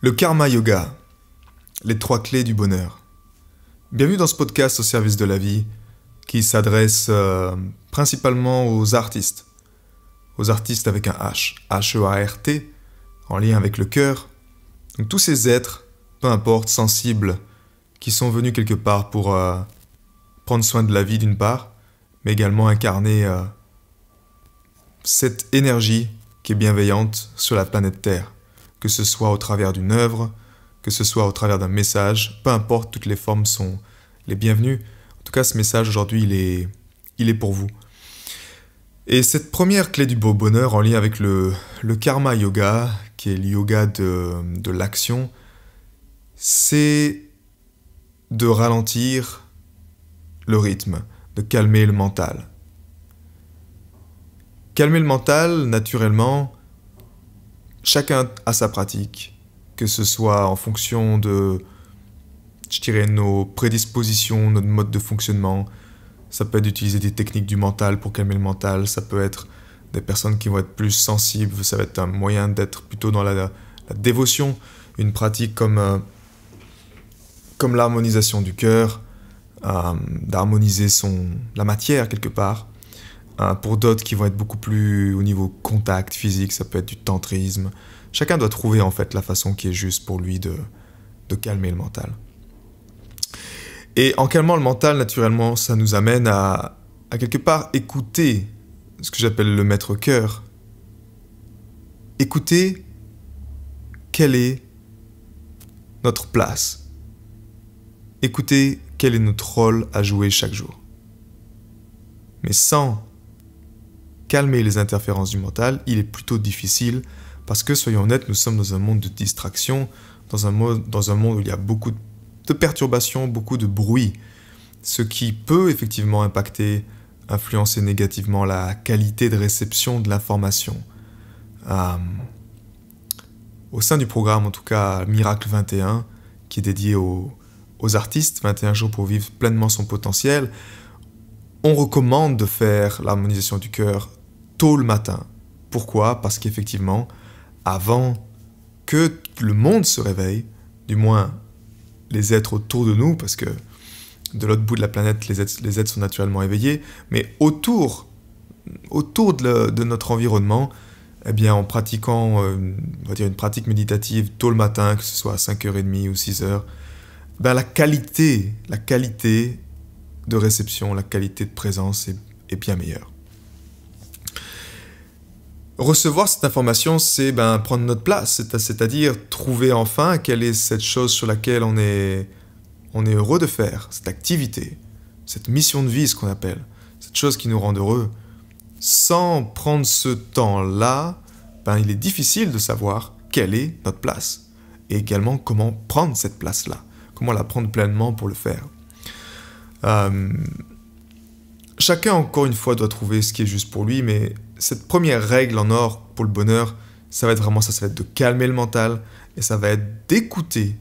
Le Karma Yoga, les 3 clés du bonheur. Bienvenue dans ce podcast au service de la vie qui s'adresse principalement aux artistes avec un H, H-E-A-R-T, en lien avec le cœur. Donc tous ces êtres, peu importe, sensibles, qui sont venus quelque part pour prendre soin de la vie d'une part, mais également incarner cette énergie qui est bienveillante sur la planète Terre. Que ce soit au travers d'une œuvre, que ce soit au travers d'un message, peu importe, toutes les formes sont les bienvenues. En tout cas, ce message aujourd'hui, il est pour vous. Et cette première clé du beau bonheur en lien avec le Karma Yoga, qui est le yoga de l'action, c'est de ralentir le rythme, de calmer le mental. Calmer le mental, naturellement, chacun a sa pratique, que ce soit en fonction de, nos prédispositions, notre mode de fonctionnement. Ça peut être d'utiliser des techniques du mental pour calmer le mental, ça peut être des personnes qui vont être plus sensibles, ça va être un moyen d'être plutôt dans la dévotion, une pratique comme l'harmonisation du cœur, d'harmoniser la matière quelque part. Pour d'autres qui vont être beaucoup plus au niveau contact physique, ça peut être du tantrisme. Chacun doit trouver en fait la façon qui est juste pour lui de calmer le mental. Et en calmant le mental, naturellement, ça nous amène à quelque part écouter ce que j'appelle le maître cœur. Écouter quelle est notre place. Écouter quel est notre rôle à jouer chaque jour. Mais sans calmer les interférences du mental, il est plutôt difficile parce que, soyons honnêtes, nous sommes dans un monde de distraction, dans un monde où il y a beaucoup de perturbations, beaucoup de bruit, ce qui peut effectivement impacter, influencer négativement la qualité de réception de l'information. Au sein du programme, en tout cas, Miracle 21, qui est dédié aux artistes, 21 jours pour vivre pleinement son potentiel, on recommande de faire l'harmonisation du cœur tôt le matin. Pourquoi ? Parce qu'effectivement, avant que le monde se réveille, du moins les êtres autour de nous, parce que de l'autre bout de la planète, les êtres sont naturellement éveillés, mais autour de notre environnement, eh bien, en pratiquant on va dire une pratique méditative tôt le matin, que ce soit à 5h30 ou 6h, ben la qualité de réception, la qualité de présence est bien meilleure. Recevoir cette information, c'est prendre notre place, c'est-à-dire trouver enfin quelle est cette chose sur laquelle on est heureux de faire, cette activité, cette mission de vie, ce qu'on appelle, cette chose qui nous rend heureux. Sans prendre ce temps-là, il est difficile de savoir quelle est notre place et également comment prendre cette place-là, comment la prendre pleinement pour le faire. Chacun, encore une fois, doit trouver ce qui est juste pour lui, mais cette première règle en or pour le bonheur, ça va être vraiment ça, ça va être de calmer le mental, et ça va être d'écouter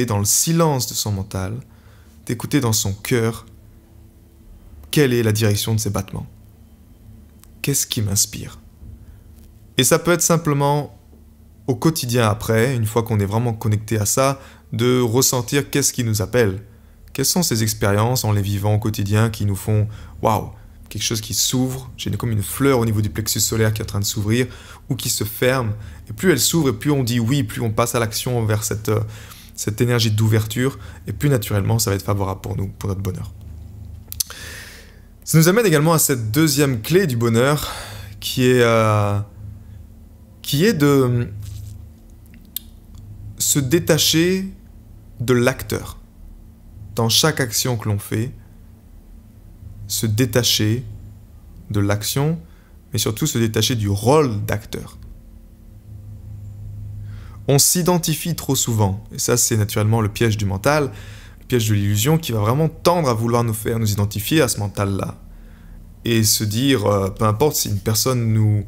dans le silence de son mental, d'écouter dans son cœur, quelle est la direction de ses battements. Qu'est-ce qui m'inspire ? Et ça peut être simplement, au quotidien après, une fois qu'on est vraiment connecté à ça, de ressentir qu'est-ce qui nous appelle. Quelles sont ces expériences en les vivant au quotidien qui nous font « waouh !» Quelque chose qui s'ouvre, j'ai comme une fleur au niveau du plexus solaire qui est en train de s'ouvrir ou qui se ferme. Et plus elle s'ouvre et plus on dit oui, plus on passe à l'action vers cette énergie d'ouverture et plus naturellement ça va être favorable pour nous, pour notre bonheur. Ça nous amène également à cette deuxième clé du bonheur qui est de se détacher de l'acteur. Dans chaque action que l'on fait, se détacher de l'action, mais surtout se détacher du rôle d'acteur. On s'identifie trop souvent, et ça c'est naturellement le piège du mental, le piège de l'illusion qui va vraiment tendre à vouloir nous faire nous identifier à ce mental-là. Et se dire, peu importe si une personne nous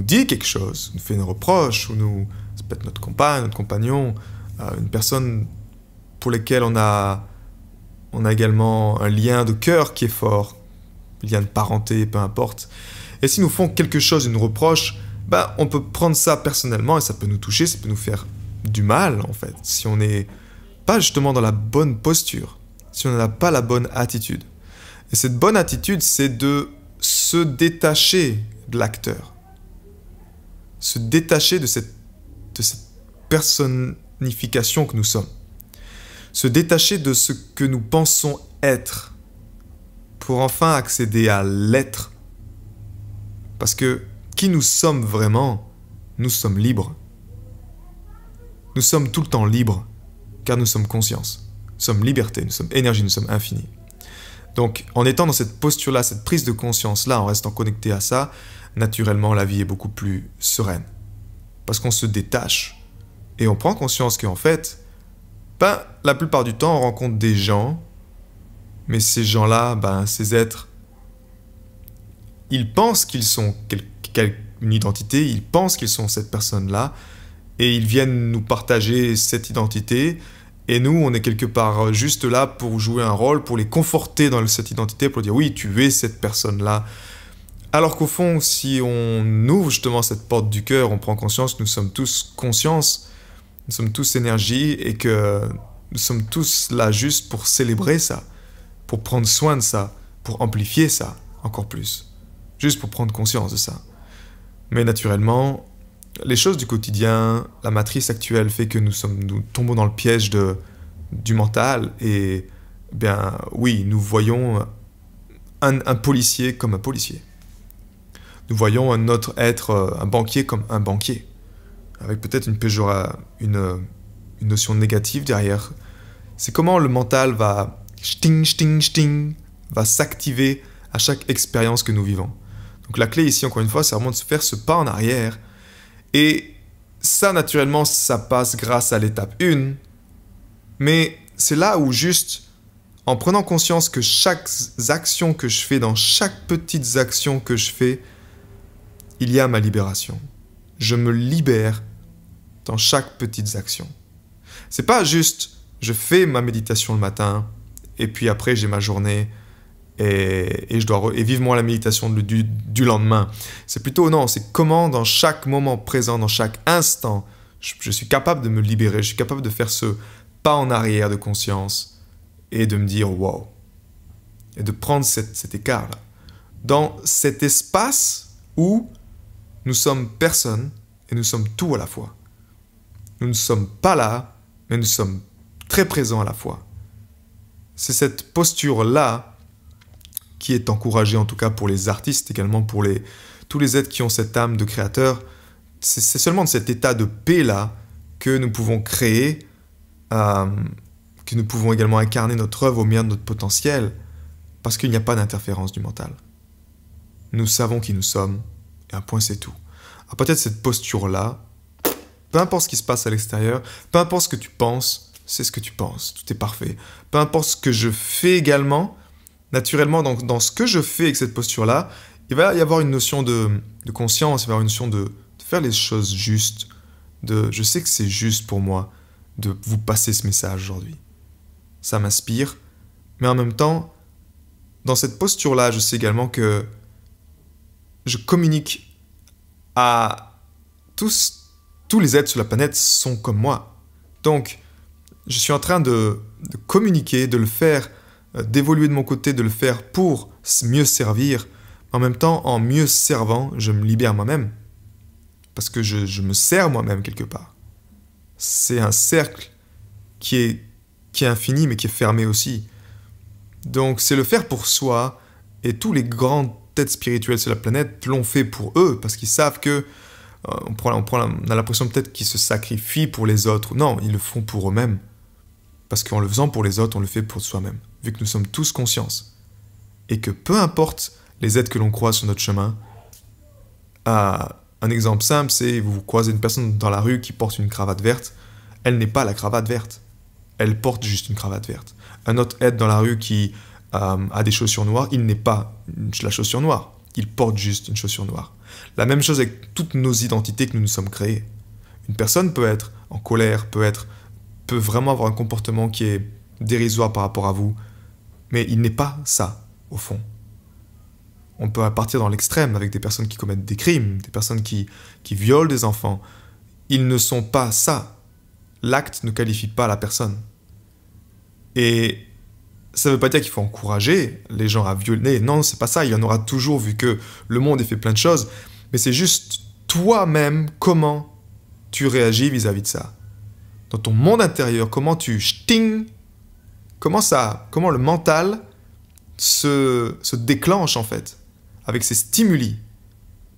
dit quelque chose, nous fait une reproche, ou ça peut être notre compagne, notre compagnon, une personne pour lesquelles on a également un lien de cœur qui est fort, lien de parenté, peu importe. Et s'ils nous font quelque chose, une reproche, ben, on peut prendre ça personnellement et ça peut nous toucher, ça peut nous faire du mal, en fait, si on n'est pas justement dans la bonne posture, si on n'a pas la bonne attitude. Et cette bonne attitude, c'est de se détacher de l'acteur, se détacher de cette personnification que nous sommes, se détacher de ce que nous pensons être, pour enfin accéder à l'être. Parce que qui nous sommes vraiment, nous sommes libres. Nous sommes tout le temps libres, car nous sommes conscience, nous sommes liberté, nous sommes énergie, nous sommes infini. Donc, en étant dans cette posture-là, cette prise de conscience-là, en restant connecté à ça, naturellement, la vie est beaucoup plus sereine. Parce qu'on se détache et on prend conscience qu'en fait, ben, la plupart du temps, on rencontre des gens, mais ces gens-là, ben, ces êtres, ils pensent qu'ils sont une identité, ils pensent qu'ils sont cette personne-là, et ils viennent nous partager cette identité, et nous, on est quelque part juste là pour jouer un rôle, pour les conforter dans cette identité, pour dire oui, tu es cette personne-là. Alors qu'au fond, si on ouvre justement cette porte du cœur, on prend conscience que nous sommes tous conscience, nous sommes tous énergie, et que nous sommes tous là juste pour célébrer ça, pour prendre soin de ça, pour amplifier ça encore plus, juste pour prendre conscience de ça. Mais naturellement, les choses du quotidien, la matrice actuelle fait que nous tombons dans le piège du mental et, bien oui, nous voyons un policier comme un policier. Nous voyons un autre être, un banquier comme un banquier, avec peut-être une notion négative derrière. C'est comment le mental va va s'activer à chaque expérience que nous vivons. Donc la clé ici, encore une fois, c'est vraiment de faire ce pas en arrière. Et ça, naturellement, ça passe grâce à l'étape 1. Mais c'est là où juste, en prenant conscience que chaque action que je fais, dans chaque petite action que je fais, il y a ma libération. Je me libère dans chaque petite action. C'est pas juste, je fais ma méditation le matin, et puis après j'ai ma journée, et je dois vivement la méditation du lendemain. C'est plutôt non, c'est comment dans chaque moment présent, dans chaque instant, je suis capable de me libérer, je suis capable de faire ce pas en arrière de conscience et de me dire wow. Et de prendre cet écart-là. Dans cet espace où nous sommes personne et nous sommes tout à la fois. Nous ne sommes pas là, mais nous sommes très présents à la fois. C'est cette posture-là qui est encouragé en tout cas pour les artistes, également pour tous les êtres qui ont cette âme de créateur. C'est seulement de cet état de paix-là que nous pouvons créer, que nous pouvons également incarner notre œuvre au meilleur de notre potentiel, parce qu'il n'y a pas d'interférence du mental. Nous savons qui nous sommes, et un point c'est tout. Alors peut-être cette posture-là, peu importe ce qui se passe à l'extérieur, peu importe ce que tu penses, c'est ce que tu penses, tout est parfait. Peu importe ce que je fais également, naturellement, dans ce que je fais avec cette posture-là, il va y avoir une notion de conscience, il va y avoir une notion de faire les choses justes, je sais que c'est juste pour moi de vous passer ce message aujourd'hui. Ça m'inspire, mais en même temps, dans cette posture-là, je sais également que je communique à tous les êtres sur la planète sont comme moi. Donc, je suis en train de communiquer, de le faire, d'évoluer de mon côté, de le faire pour mieux servir. En même temps, en mieux servant, je me libère moi-même. Parce que je me sers moi-même quelque part. C'est un cercle qui est infini, mais qui est fermé aussi. Donc, c'est le faire pour soi. Et tous les grandes têtes spirituelles sur la planète l'ont fait pour eux, parce qu'ils savent que on a l'impression peut-être qu'ils se sacrifient pour les autres. Non, ils le font pour eux-mêmes. Parce qu'en le faisant pour les autres, on le fait pour soi-même. Vu que nous sommes tous conscience. Et que peu importe les êtres que l'on croise sur notre chemin, un exemple simple, c'est vous croisez une personne dans la rue qui porte une cravate verte, elle n'est pas la cravate verte. Elle porte juste une cravate verte. Un autre être dans la rue qui a des chaussures noires, il n'est pas la chaussure noire. Il porte juste une chaussure noire. La même chose avec toutes nos identités que nous nous sommes créées. Une personne peut être en colère, peut vraiment avoir un comportement qui est dérisoire par rapport à vous, mais il n'est pas ça, au fond. On peut partir dans l'extrême avec des personnes qui commettent des crimes, des personnes qui violent des enfants. Ils ne sont pas ça. L'acte ne qualifie pas la personne. Et ça ne veut pas dire qu'il faut encourager les gens à violer. Non, c'est pas ça. Il y en aura toujours vu que le monde est fait plein de choses. Mais c'est juste toi-même comment tu réagis vis-à-vis de ça. Dans ton monde intérieur, comment tu comment le mental se déclenche en fait avec ces stimuli.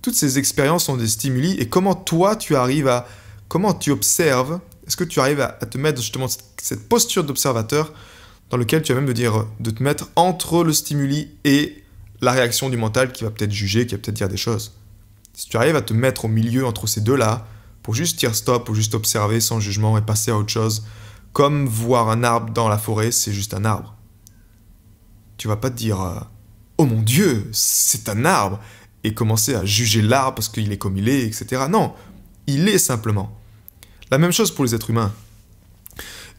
Toutes ces expériences sont des stimuli et comment toi tu arrives comment tu observes, est-ce que tu arrives à te mettre justement cette posture d'observateur dans lequel tu vas même de te mettre entre le stimuli et la réaction du mental qui va peut-être juger, qui va peut-être dire des choses. Si tu arrives à te mettre au milieu entre ces deux-là, pour juste dire stop, ou juste observer sans jugement et passer à autre chose, comme voir un arbre dans la forêt, c'est juste un arbre. Tu vas pas te dire oh mon Dieu, c'est un arbre, et commencer à juger l'arbre parce qu'il est comme il est, etc. Non, il est simplement. La même chose pour les êtres humains.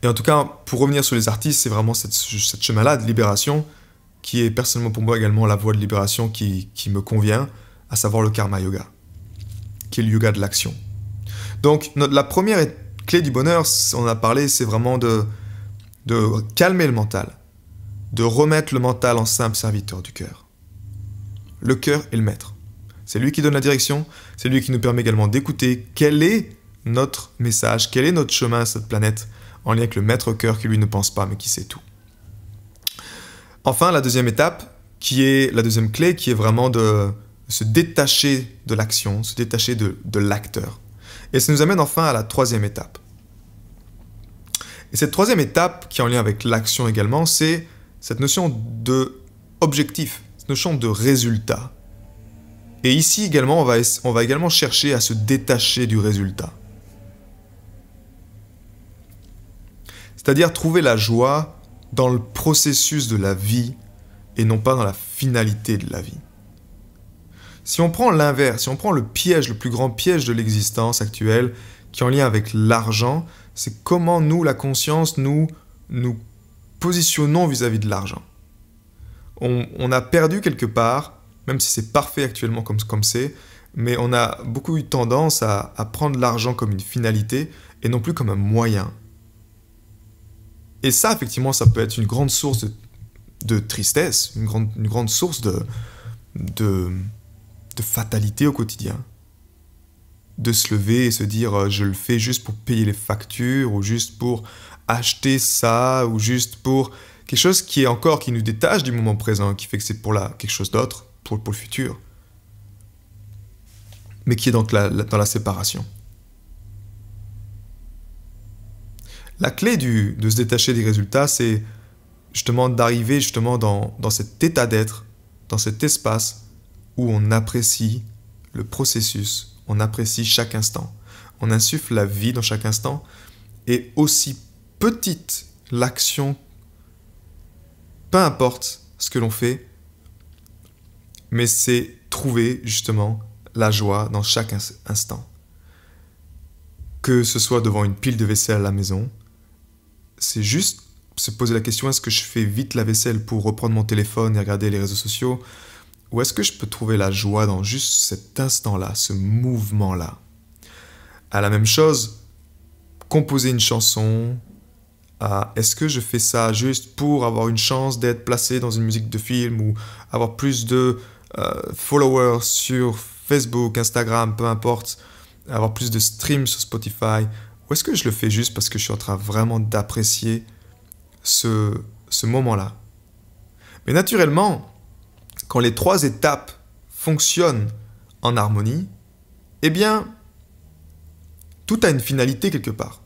Et en tout cas, pour revenir sur les artistes, c'est vraiment cette chemin-là de libération qui est personnellement pour moi également la voie de libération qui me convient, à savoir le karma yoga, qui est le yoga de l'action. Donc, la première clé du bonheur, on a parlé, c'est vraiment de calmer le mental, de remettre le mental en simple serviteur du cœur. Le cœur est le maître. C'est lui qui donne la direction, c'est lui qui nous permet également d'écouter quel est notre message, quel est notre chemin à cette planète, en lien avec le maître cœur qui lui ne pense pas mais qui sait tout. Enfin, la deuxième étape, la deuxième clé, qui est vraiment de se détacher de l'action, se détacher de l'acteur. Et ça nous amène enfin à la troisième étape. Et cette troisième étape, qui est en lien avec l'action également, c'est cette notion d'objectif, cette notion de résultat. Et ici également, on va également chercher à se détacher du résultat. C'est-à-dire trouver la joie dans le processus de la vie et non pas dans la finalité de la vie. Si on prend l'inverse, si on prend le plus grand piège de l'existence actuelle, qui est en lien avec l'argent, c'est comment nous, la conscience, nous positionnons vis-à-vis de l'argent. On a perdu quelque part, même si c'est parfait actuellement comme c'est, mais on a beaucoup eu tendance à prendre l'argent comme une finalité et non plus comme un moyen. Et ça, effectivement, ça peut être une grande source de tristesse, une grande source de fatalité au quotidien. De se lever et se dire je le fais juste pour payer les factures, ou juste pour acheter ça, ou juste pour quelque chose qui nous détache du moment présent, qui fait que c'est pour quelque chose d'autre, pour le futur. Mais qui est donc dans la séparation. La clé de se détacher des résultats, c'est justement d'arriver justement dans cet état d'être, dans cet espace où on apprécie le processus, on apprécie chaque instant. On insuffle la vie dans chaque instant, et aussi petite l'action, peu importe ce que l'on fait, mais c'est trouver justement la joie dans chaque instant. Que ce soit devant une pile de vaisselle à la maison, c'est juste se poser la question, est-ce que je fais vite la vaisselle pour reprendre mon téléphone et regarder les réseaux sociaux, ou est-ce que je peux trouver la joie dans juste cet instant-là, ce mouvement-là? À la même chose, composer une chanson, est-ce que je fais ça juste pour avoir une chance d'être placé dans une musique de film, ou avoir plus de followers sur Facebook, Instagram, peu importe, avoir plus de streams sur Spotify, ou est-ce que je le fais juste parce que je suis en train vraiment d'apprécier ce moment-là? Mais naturellement, quand les trois étapes fonctionnent en harmonie, eh bien, tout a une finalité quelque part.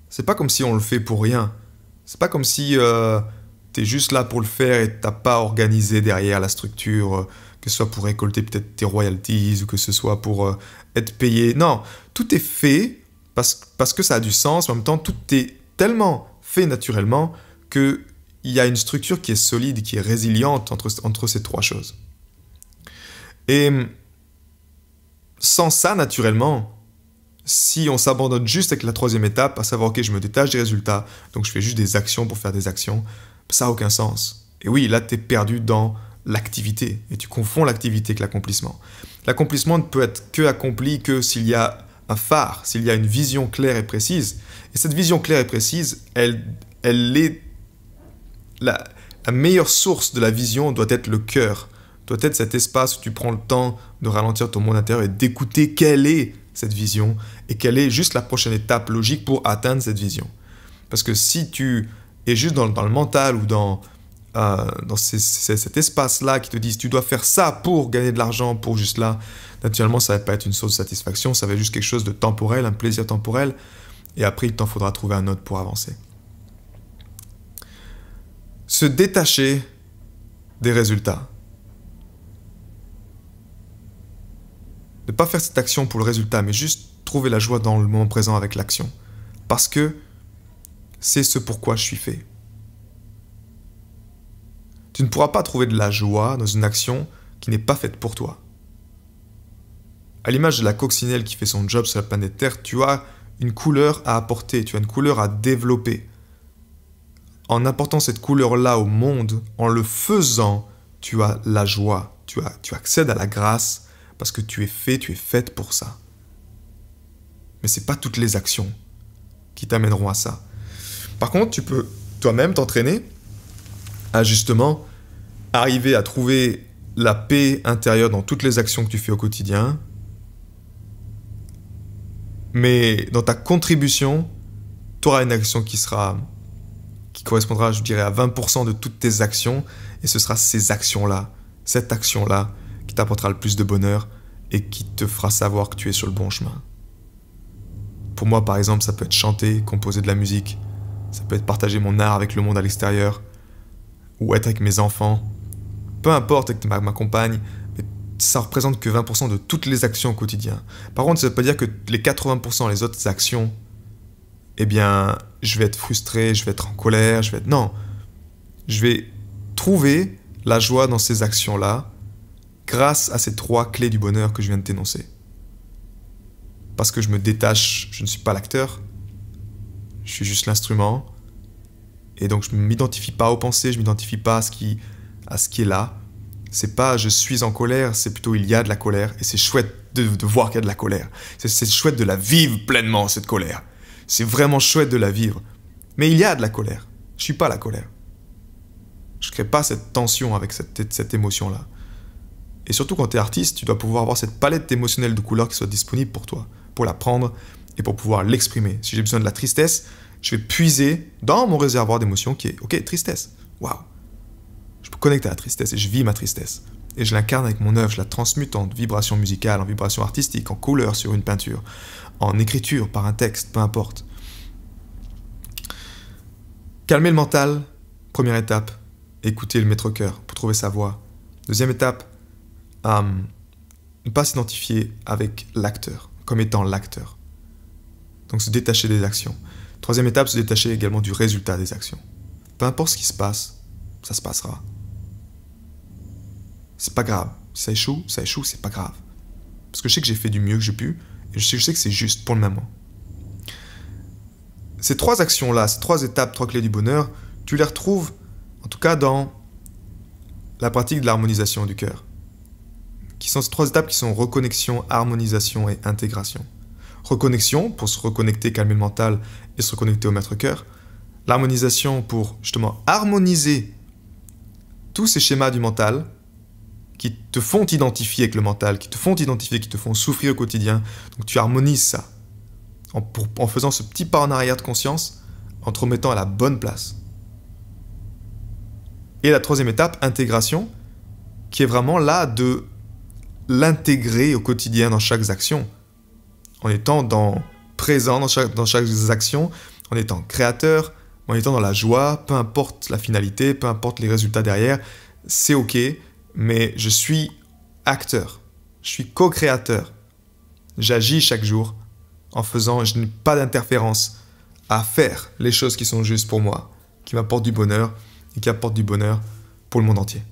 C'est pas comme si on le fait pour rien. C'est pas comme si t'es juste là pour le faire et t'as pas organisé derrière la structure, que ce soit pour récolter peut-être tes royalties ou que ce soit pour être payé. Non, tout est fait parce que ça a du sens, mais en même temps, tout est tellement fait naturellement qu'il y a une structure qui est solide, qui est résiliente entre ces trois choses. Et sans ça, naturellement, si on s'abandonne juste avec la troisième étape, à savoir, ok, je me détache des résultats, donc je fais juste des actions pour faire des actions, ça n'a aucun sens. Et oui, là, tu es perdu dans l'activité. Et tu confonds l'activité avec l'accomplissement. L'accomplissement ne peut être que accompli que s'il y a un phare, s'il y a une vision claire et précise. Et cette vision claire et précise, elle est... La meilleure source de la vision doit être le cœur. Doit être cet espace où tu prends le temps de ralentir ton monde intérieur et d'écouter quelle est cette vision et quelle est juste la prochaine étape logique pour atteindre cette vision. Parce que si tu es juste dans le mental ou dans cet espace-là qui te dit tu dois faire ça pour gagner de l'argent, pour juste là, naturellement ça ne va pas être une source de satisfaction, ça va être juste quelque chose de temporel, un plaisir temporel, et après il t'en faudra trouver un autre pour avancer. Se détacher des résultats. Ne pas faire cette action pour le résultat, mais juste trouver la joie dans le moment présent avec l'action. Parce que c'est ce pourquoi je suis fait. Tu ne pourras pas trouver de la joie dans une action qui n'est pas faite pour toi. À l'image de la coccinelle qui fait son job sur la planète Terre, tu as une couleur à apporter, tu as une couleur à développer. En apportant cette couleur-là au monde, en le faisant, tu as la joie, tu accèdes à la grâce, parce que tu es faite pour ça. Mais ce n'est pas toutes les actions qui t'amèneront à ça. Par contre, tu peux toi-même t'entraîner à justement arriver à trouver la paix intérieure dans toutes les actions que tu fais au quotidien. Mais dans ta contribution, tu auras une action qui correspondra, je dirais, à 20% de toutes tes actions. Et ce sera ces actions-là, cette action-là, qui t'apportera le plus de bonheur et qui te fera savoir que tu es sur le bon chemin. Pour moi, par exemple, ça peut être chanter, composer de la musique, ça peut être partager mon art avec le monde à l'extérieur, ou être avec mes enfants, peu importe, avec ma compagne, mais ça représente que 20% de toutes les actions au quotidien. Par contre, ça ne veut pas dire que les 80%, les autres actions, eh bien, je vais être frustré, je vais être en colère, Non, je vais trouver la joie dans ces actions-là, grâce à ces 3 clés du bonheur que je viens de t'énoncer. Parce que je me détache, je ne suis pas l'acteur, je suis juste l'instrument, et donc je ne m'identifie pas aux pensées, je ne m'identifie pas à ce qui est là. C'est pas je suis en colère, c'est plutôt il y a de la colère, et c'est chouette de voir qu'il y a de la colère. C'est chouette de la vivre pleinement, cette colère. C'est vraiment chouette de la vivre. Mais il y a de la colère, je ne suis pas la colère. Je ne crée pas cette tension avec cette émotion-là. Et surtout quand tu es artiste, tu dois pouvoir avoir cette palette émotionnelle de couleurs qui soit disponible pour toi, pour la prendre et pour pouvoir l'exprimer. Si j'ai besoin de la tristesse, je vais puiser dans mon réservoir d'émotions qui est, ok, tristesse, waouh. Je peux connecter à la tristesse et je vis ma tristesse. Et je l'incarne avec mon œuvre, je la transmute en vibration musicale, en vibration artistique, en couleur sur une peinture, en écriture, par un texte, peu importe. Calmer le mental, première étape, écouter le maître-cœur pour trouver sa voix. Deuxième étape, ne pas s'identifier avec l'acteur, comme étant l'acteur. Donc se détacher des actions. Troisième étape, se détacher également du résultat des actions. Peu importe ce qui se passe, ça se passera. C'est pas grave. Si ça échoue, c'est pas grave. Parce que je sais que j'ai fait du mieux que j'ai pu, et je sais que c'est juste pour le moment. Ces 3 actions-là, ces 3 étapes, 3 clés du bonheur, tu les retrouves, en tout cas dans la pratique de l'harmonisation du cœur. Qui sont ces 3 étapes qui sont reconnexion, harmonisation et intégration. Reconnexion, pour se reconnecter, calmer le mental et se reconnecter au maître-cœur. L'harmonisation pour justement harmoniser tous ces schémas du mental qui te font t'identifier avec le mental, qui te font souffrir au quotidien. Donc tu harmonises ça en faisant ce petit pas en arrière de conscience, en te remettant à la bonne place. Et la 3e étape, intégration, qui est vraiment là de l'intégrer au quotidien dans chaque action, en étant présent dans chaque action, en étant créateur, en étant dans la joie, peu importe la finalité, peu importe les résultats derrière, c'est ok, mais je suis acteur, je suis co-créateur. J'agis chaque jour je n'ai pas d'interférence à faire les choses qui sont justes pour moi, qui m'apportent du bonheur et qui apportent du bonheur pour le monde entier.